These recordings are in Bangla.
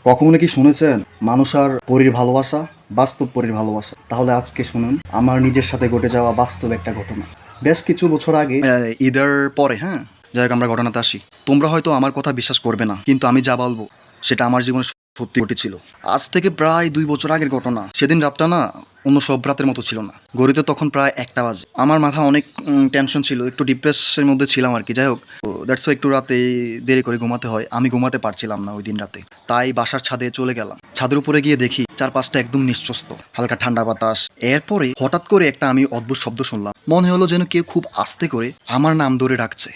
কখনো কি শুনেছেন মানুষ আর পরীর ভালোবাসা, বাস্তব পরীর ভালোবাসা? তাহলে আজকে শুনুন আমার নিজের সাথে ঘটে যাওয়া বাস্তব একটা ঘটনা। বেশ কিছু বছর আগে ঈদের পরে, হ্যাঁ, যাই হোক, আমরা ঘটনাতে আসি। তোমরা হয়তো আমার কথা বিশ্বাস করবে না, কিন্তু আমি যা বলবো সেটা আমার জীবনে সত্যি ঘটেছিল। আজ থেকে প্রায় 2 বছর আগের ঘটনা। সেদিন রাতটা না অন্য সব রাতের মতো ছিল না। ঘড়িতে তখন প্রায় 1টা বাজে। আমার মাথা অনেক টেনশন ছিল, একটু ডিপ্রেসের মধ্যে ছিলাম আর কি। যাই হোক, দ্যাটস একটু রাতে দেরি করে ঘুমাতে হয়। আমি ঘুমাতে পারছিলাম না ওই দিন রাতে, তাই বাসার ছাদে চলে গেলাম। ছাদের উপরে গিয়ে দেখি চারপাশটা একদম নিশ্চস্ত, হালকা ঠান্ডা বাতাস। এরপরে হঠাৎ করে একটা আমি অদ্ভুত শব্দ শুনলাম। মনে হলো যেন কেউ খুব আস্তে করে আমার নাম ধরে ডাকছে।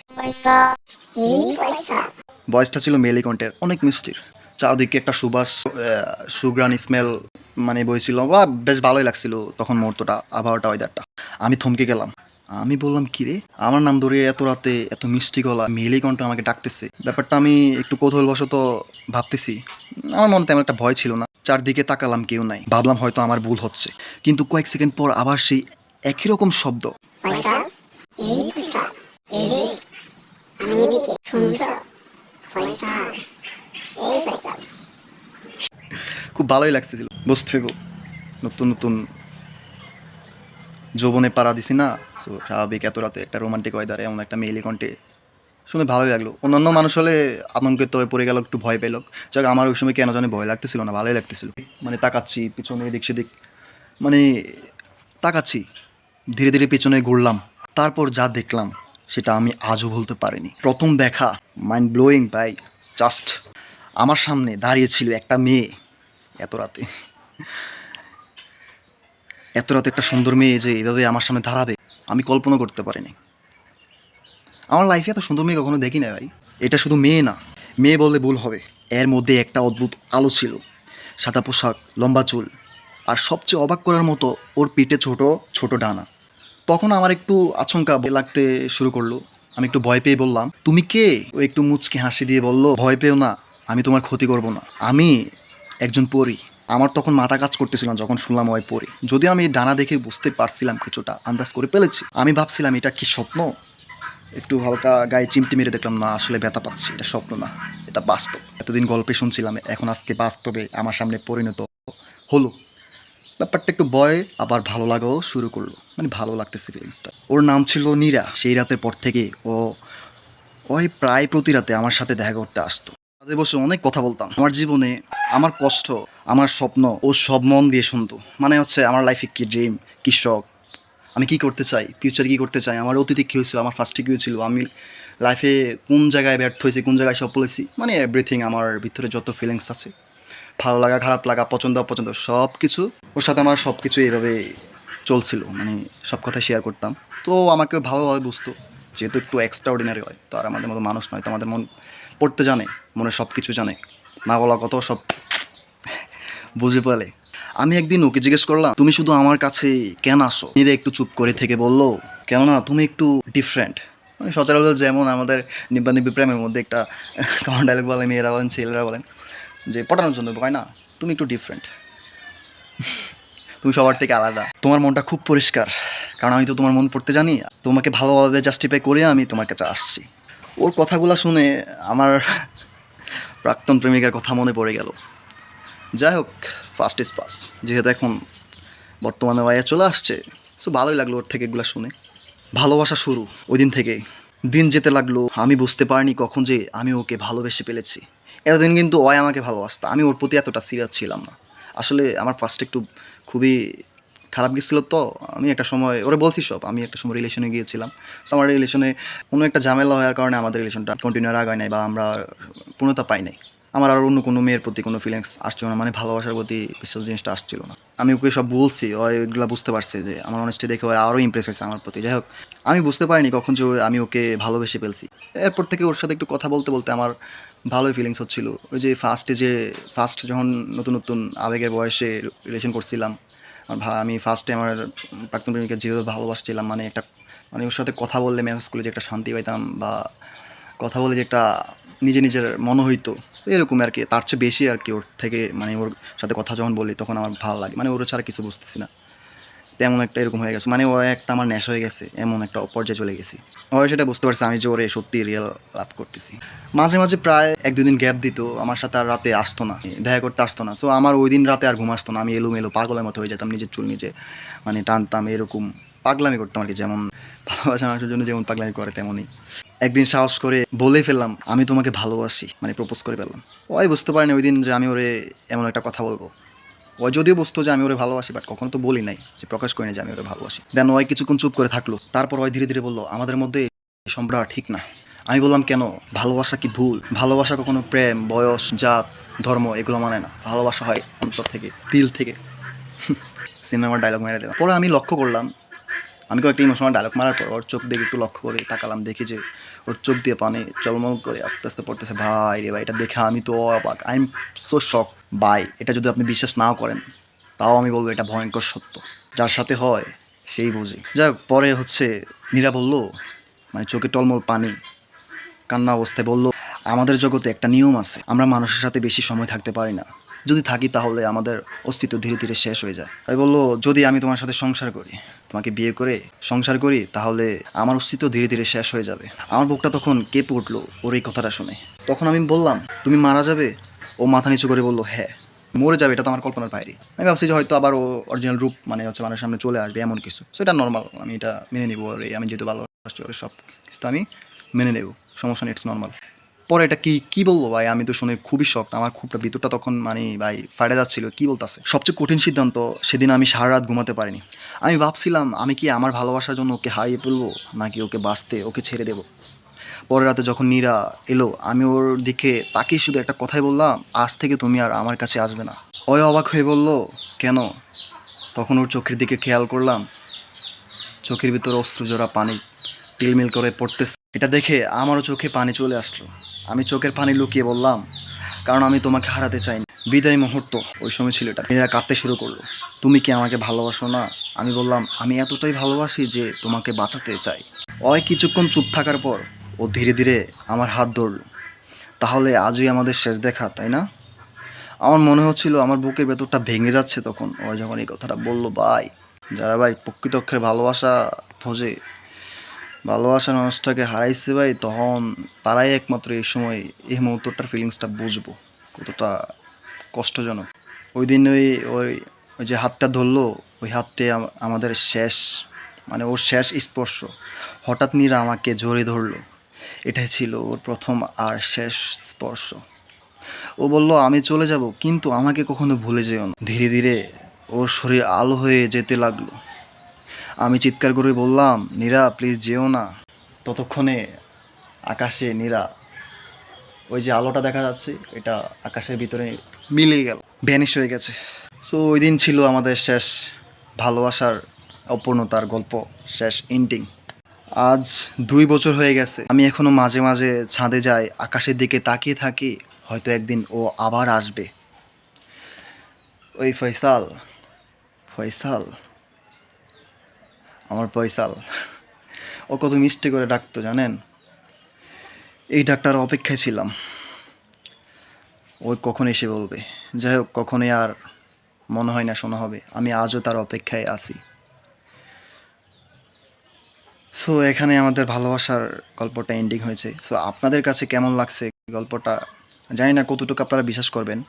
ভয়েসটা ছিল মেলি কণ্ঠের, অনেক মিষ্টির। চারদিকে একটা সুগ্রান স্মেল মানে বইছিল, বা বেশ ভালোই লাগছিল তখন মুহূর্তটা, আবহাওয়াটা, ওয়েদারটা। আমি থমকে গেলাম। আমি বললাম, কি রে, আমার নাম ধরে এত রাতে এত মিষ্টি গলা মেলি কণ্ঠ আমাকে ডাকতেছে। ব্যাপারটা আমি একটু কৌতূহলবশত ভাবতেছি। আমার মনে তেমন একটা ভয় ছিল না। চারদিকে তাকালাম, কেউ নাই। ভাবলাম হয়তো আমার ভুল হচ্ছে, কিন্তু কয়েক সেকেন্ড পর আবার সেই একই রকম শব্দ। পয়সা এই পয়সা এই যে আমি এদিকে শুনছ পয়সা এই পয়সা খুব ভালোই লাগতেছিল। বুঝতে হইব, নতুন নতুন যৌবনে পাড়া দিছি না, সো স্বাভাবিক এত রাতে একটা রোমান্টিক ওয়েদারে এমন একটা মেইলি কণ্ঠে শুনে ভালোই লাগলো। অন্যান্য মানুষ হলে আতঙ্কে তো পড়ে গেল, একটু ভয় পেল। যাক, আমার ওই সময় কেন জানি ভয় লাগতেছিল না, ভালোই লাগতেছিল। মানে তাকাচ্ছি পিছনে, এদিক সেদিক, মানে তাকাচ্ছি। ধীরে ধীরে পেছনে ঘুরলাম। তারপর যা দেখলাম সেটা আমি আজও ভুলতে পারিনি। প্রথম দেখা, মাইন্ড ব্লোয়িং ভাই। জাস্ট আমার সামনে দাঁড়িয়ে ছিল একটা মেয়ে। এত রাতে, এত রাতে একটা সুন্দর মেয়ে যে এভাবে আমার সামনে দাঁড়াবে আমি কল্পনা করতে পারিনি। আমার লাইফে এত সুন্দর মেয়ে কখনো দেখি না ভাই। এটা শুধু মেয়ে না, মেয়ে বললে ভুল হবে। এর মধ্যে একটা অদ্ভুত আলো ছিল। সাদা পোশাক, লম্বা চুল, আর সবচেয়ে অবাক করার মতো ওর পিঠে ছোট ছোট ডানা। তখন আমার একটু আচমকা লাগতে শুরু করলো। আমি একটু ভয় পেয়ে বললাম, তুমি কে? ও একটু মুচকি হাসি দিয়ে বলল, ভয় পেও না, আমি তোমার ক্ষতি করব না। আমি একজন পরী। আমার তখন মাথা কাজ করতেছিল না যখন শুনলাম ওই পরী। যদিও আমি ডানা দেখে বুঝতে পারছিলাম, কিছুটা আন্দাজ করে ফেলেছি। আমি ভাবছিলাম এটা কি স্বপ্ন। একটু হালকা গায়ে চিমটি মেরে দেখলাম, না, আসলে ব্যথা পাচ্ছি, এটা স্বপ্ন না, এটা বাস্তব। এতদিন গল্পে শুনছিলাম, এখন আজকে বাস্তবে আমার সামনে পরিণত হলো। ব্যাপারটা একটু ভয় আবার ভালো লাগাও শুরু করলো, মানে ভালো লাগতেছে ফিলিংসটা। ওর নাম ছিল নীরা। সেই রাতের পর থেকে ওই প্রায় প্রতি রাতে আমার সাথে দেখা করতে আসতো। তাদের বসে অনেক কথা বলতাম, আমার জীবনে, আমার কষ্ট, আমার স্বপ্ন ও সব মন দিয়ে শুনতো। মানে হচ্ছে আমার লাইফে কী ড্রিম, কী শখ, আমি কী করতে চাই, ফিউচারে কী করতে চাই, আমার অতীতে কী হয়েছিল, আমার ফার্স্টে কী হয়েছিল, আমি লাইফে কোন জায়গায় ব্যর্থ হয়েছি, কোন জায়গায় সফল হয়েছি, মানে এভরিথিং। আমার ভিতরে যত ফিলিংস আছে, ভালো লাগা, খারাপ লাগা, পছন্দ অপছন্দ, সব কিছু ওর সাথে আমার সব কিছু এইভাবে চলছিল। মানে সব কথা শেয়ার করতাম। তো আমাকে ভালোভাবে বুঝতো, যেহেতু একটু এক্সট্রা অর্ডিনারি হয়, তো আর আমাদের মতো মানুষ নয়, তো আমাদের মন পড়তে জানে, মনে সব কিছু জানে, না বলা কত সব বুঝে পেলে। আমি একদিন ওকে জিজ্ঞেস করলাম, তুমি শুধু আমার কাছে কেন আসো? নীরা একটু চুপ করে থেকে বললো, কেননা তুমি একটু ডিফারেন্ট। মানে সচরাচর যেমন আমাদের নিব্বা নিব্বি প্রেমের মধ্যে একটা কমন ডায়লগ বলে, মেয়েরা বলেন, ছেলেরা বলেন, যে পটানোর জন্য, হয় না, তুমি একটু ডিফারেন্ট, তুমি সবার থেকে আলাদা, তোমার মনটা খুব পরিষ্কার, কারণ আমি তো তোমার মন পড়তে জানি। তোমাকে ভালোভাবে জাস্টিফাই করে আমি তোমার কাছে আসছি। ওর কথাগুলো শুনে আমার প্রাক্তন প্রেমিকার কথা মনে পড়ে গেল। যাই হোক, ফার্স্ট ইজ পাস, যেহেতু এখন বর্তমানে ওয়াইয়া চলে আসছে, সো ভালোই লাগলো ওর থেকে এগুলো শুনে। ভালোবাসা শুরু ওই দিন থেকে। দিন যেতে লাগলো, আমি বুঝতে পারিনি কখন যে আমি ওকে ভালোবেসে ফেলেছি। এতদিন কিন্তু ওই আমাকে ভালোবাসতো, আমি ওর প্রতি এতটা সিরিয়াস ছিলাম না। আসলে আমার ফার্স্টে একটু খুবই খারাপ গেছিলো। তো আমি একটা সময় ওরা বলছি সব, আমি একটা সময় রিলেশনে গিয়েছিলাম। তো আমার রিলেশনে কোনো একটা ঝামেলা হওয়ার কারণে আমাদের রিলেশনটা কন্টিনিউ আর আগায় নাই, বা আমরা পূর্ণতা পাই নাই। আমার আর অন্য কোনো মেয়ের প্রতি কোনো ফিলিংস আসছিল না, মানে ভালোবাসার প্রতি বিশ্বাস জিনিসটা আসছিল না। আমি ওকে সব বলছি, ওইগুলো বুঝতে পারছে যে আমার অনেস্টি দেখে ওই আরও ইমপ্রেস হয়েছে আমার প্রতি। যাই হোক, আমি বুঝতে পারিনি কখন যে আমি ওকে ভালোবেসে ফেলছি। এরপর থেকে ওর সাথে একটু কথা বলতে বলতে আমার ভালোই ফিলিংস হচ্ছিল। ওই যে ফার্স্ট যখন নতুন নতুন আবেগের বয়সে রিলেশন করছিলাম, আমি ফার্স্টে আমার প্রাক্তন প্রেমিকা যেভাবে ভালোবাসছিলাম, মানে একটা, মানে ওর সাথে কথা বললে, মেসেজ করলে যে একটা শান্তি পাইতাম, বা কথা বলে যে একটা নিজের মনে হইতো, তো এরকম আর কি। তার চেয়ে বেশি আর কি ওর থেকে, মানে ওর সাথে কথা যখন বলি তখন আমার ভালো লাগে, মানে ওর ছাড়া কিছু বুঝতেছি না। তেমন একটা এরকম হয়ে গেছে, মানে ও একটা আমার নেশা হয়ে গেছে, এমন একটা পর্যায়ে চলে গেছি। ও সেটা বুঝতে পারছে আমি যে ওরে সত্যি রিয়েল লাভ করতেছি। মাঝে মাঝে প্রায় 1-2 দিন গ্যাপ দিত, আমার সাথে আর রাতে আসতো না, দেখা করতে আসতো না। তো আমার ওই দিন রাতে আর ঘুম আসতো না, আমি এলোমেলো পাগলের মতো হয়ে যেতাম, নিজের চুল নিজে মানে টানতাম, এরকম পাগলামি করতাম আর কি। যেমন ভালোবাসা মানুষের জন্য যেমন পাগলামি করে তেমনই একদিন সাহস করে বলে ফেললাম আমি তোমাকে ভালোবাসি, মানে প্রপোজ করে ফেললাম। ওই বুঝতে পারিনি ওই দিন যে আমি ওরে এমন একটা কথা বলবো। ও যদিও বুঝতো যে আমি ওরে ভালোবাসি, বাট কখনো তো বলি নাই, যে প্রকাশ করি না যে আমি ওরে ভালোবাসি। দেন ওই কিছুক্ষণ চুপ করে থাকলো, তারপর ওই ধীরে ধীরে বললো আমাদের মধ্যে এই সম্পর্ক ঠিক না। আমি বললাম কেন? ভালোবাসা কি ভুল? ভালোবাসা কখনো প্রেম, বয়স, জাত, ধর্ম এগুলো মানে না। ভালোবাসা হয় অন্তর থেকে, দিল থেকে। সিনেমার ডায়লগ মেরে দিলাম। পরে আমি লক্ষ্য করলাম, আমি কয়েকটা ইমোশনাল ডায়লগ মারার পর ওর চোখ দিকে একটু লক্ষ্য করে তাকালাম, দেখি যে ওর চোখ দিয়ে পানি চলমল করে আস্তে আস্তে পড়তেছে। ভাই রে ভাই, এটা দেখে আমি তো অবাক, আই এম সো শক। ভাই এটা যদি আপনি বিশ্বাস নাও করেন, তাও আমি বলবো এটা ভয়ঙ্কর সত্য। যার সাথে হয় সেই বুঝি। যাই হোক, পরে হচ্ছে নীরা বলল, মানে চোখে টলমল পানি, কান্না অবস্থায় বলল, আমাদের জগতে একটা নিয়ম আছে, আমরা মানুষের সাথে বেশি সময় থাকতে পারি না, যদি থাকি তাহলে আমাদের অস্তিত্ব ধীরে ধীরে শেষ হয়ে যায়। তাই বললো যদি আমি তোমার সাথে সংসার করি, তোমাকে বিয়ে করে সংসার করি, তাহলে আমার অস্তিত্ব ধীরে ধীরে শেষ হয়ে যাবে। আমার বুকটা তখন কেঁপে উঠলো ওর এই কথাটা শুনে। তখন আমি বললাম তুমি মারা যাবে? ও মাথা নিচু করে বললো হ্যাঁ, মরে যাবে, এটা তো আমার কল্পনার বাইরে। আমি ভাবছি যে হয়তো আবার ও অরিজিনাল রূপ মানে হচ্ছে মানুষের সামনে চলে আসবে এমন কিছু। সো এটা নর্মাল, আমি এটা মেনে নিবো। আর আমি যেহেতু ভালোবাসছি ওর, সব কিছু আমি মেনে নেব, সমস্যা নেই, ইটস নর্মাল। পরে এটা কি বলবো ভাই, আমি তো শুনে খুবই শক্ত, আমার খুবটা ভিতরটা তখন মানে ভাই ফাটে যাচ্ছিল, কি বলতেছে। সবচেয়ে কঠিন সিদ্ধান্ত, সেদিন আমি সারা রাত ঘুমাতে পারিনি। আমি ভাবছিলাম আমি কি আমার ভালোবাসার জন্য ওকে হারিয়ে ফেলবো, নাকি ওকে বাঁচতে ওকে ছেড়ে দেবো। পরের রাতে যখন নীরা এলো, আমি ওর দিকে তাকিয়ে শুধু একটা কথাই বললাম, আজ থেকে তুমি আর আমার কাছে আসবে না। ওই অবাক হয়ে বলল কেন? তখন ওর চোখের দিকে খেয়াল করলাম, চোখের ভিতরে অশ্রুজোড়া পানি টিলমিল করে পড়তেছে। এটা দেখে আমারও চোখে পানি চলে আসলো। আমি চোখের পানি লুকিয়ে বললাম কারণ আমি তোমাকে হারাতে চাইনি। বিদায় মুহূর্ত ওই সময় ছিল এটা। মেয়েরা কাঁদতে শুরু করলো, তুমি কি আমাকে ভালোবাসো না? আমি বললাম আমি এতটাই ভালোবাসি যে তোমাকে বাঁচাতে চাই। ওই কিছুক্ষণ চুপ থাকার পর ও ধীরে ধীরে আমার হাত ধরলো। তাহলে আজই আমাদের শেষ দেখা, তাই না? আমার মনে হচ্ছিল আমার বুকের ভেতরটা ভেঙে যাচ্ছে তখন ও যখন এই কথাটা বললো। ভাই, যারা ভাই প্রকৃত অক্ষরে ভালোবাসা খোঁজে, ভালোবাসার মানুষটাকে হারাইছে ভাই, তখন তারাই একমাত্র এই সময় এই মুহূর্তটার ফিলিংসটা বুঝবো কতটা কষ্টজনক। ওই দিন ওই ওই ওই যে হাতটা ধরলো, ওই হাতটাই আমাদের শেষ, মানে ওর শেষ স্পর্শ। হঠাৎ নীরা আমাকে জড়িয়ে ধরলো, এটাই ছিল ওর প্রথম আর শেষ স্পর্শ। ও বলল আমি চলে যাব, কিন্তু আমাকে কখনো ভুলে যেও না। ধীরে ধীরে ওর শরীর আলো হয়ে যেতে লাগলো। আমি চিৎকার করে বললাম নীরা প্লিজ যেও না। ততক্ষণে আকাশে নীরা, ওই যে আলোটা দেখা যাচ্ছে এটা আকাশের ভিতরে মিলে গেল, ভ্যানিশ হয়ে গেছে। সো ওই দিন ছিল আমাদের শেষ ভালোবাসার অপূর্ণতার গল্প, শেষ এন্ডিং। আজ 2 বছর হয়ে গেছে, আমি এখনো মাঝে মাঝে ছাদে যাই, আকাশের দিকে তাকিয়ে থাকি, হয়তো একদিন ও আবার আসবে। ওই ফয়সাল, ফয়সাল, আমার ফয়সাল। ও কত মিষ্টি করে ডাকতো জানেন, এই ডাকটার অপেক্ষায় ছিলাম ওই কখন এসে বলবে। যাই হোক, কখনোই আর মনে হয় না শোনা হবে, আমি আজও তার অপেক্ষায় আছি। সো এখানে আমাদের ভালোবাসার গল্পটা এন্ডিং হয়েছে। সো আপনাদের কাছে কেমন লাগছে গল্পটা জানি না, কতটুকু আপনারা বিশ্বাস করবেন।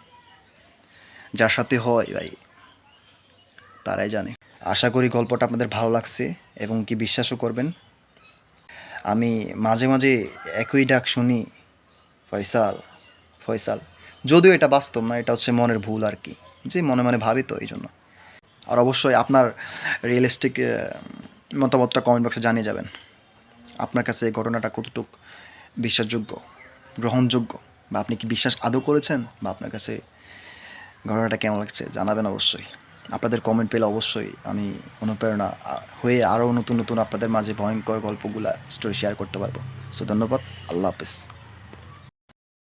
যার সাথে হয় ভাই তারাই জানে। আশা করি গল্পটা আপনাদের ভালো লাগছে এবং কি বিশ্বাসও করবেন। আমি মাঝে মাঝে একই ডাক শুনি, ফয়সাল, ফয়সাল। যদিও এটা বাস্তব না, এটা হচ্ছে মনের ভুল আর কি, যে মনে মনে ভাবি তো এই জন্য। আর অবশ্যই আপনার রিয়েলিস্টিক মতামতটা কমেন্ট বক্সে জানিয়ে যাবেন। আপনার কাছে এই ঘটনাটা কতটুকু বিশ্বাসযোগ্য, গ্রহণযোগ্য, বা আপনি কি বিশ্বাস আদৌ করেছেন, বা আপনার কাছে ঘটনাটা কেমন লাগছে জানাবেন অবশ্যই। আপনাদের কমেন্ট পেলে অবশ্যই আমি অনুপ্রেরণা হয়ে আরও নতুন নতুন আপনাদের মাঝে ভয়ঙ্কর গল্পগুলা স্টোরি শেয়ার করতে পারবো। সো ধন্যবাদ, আল্লাহ হাফেজ।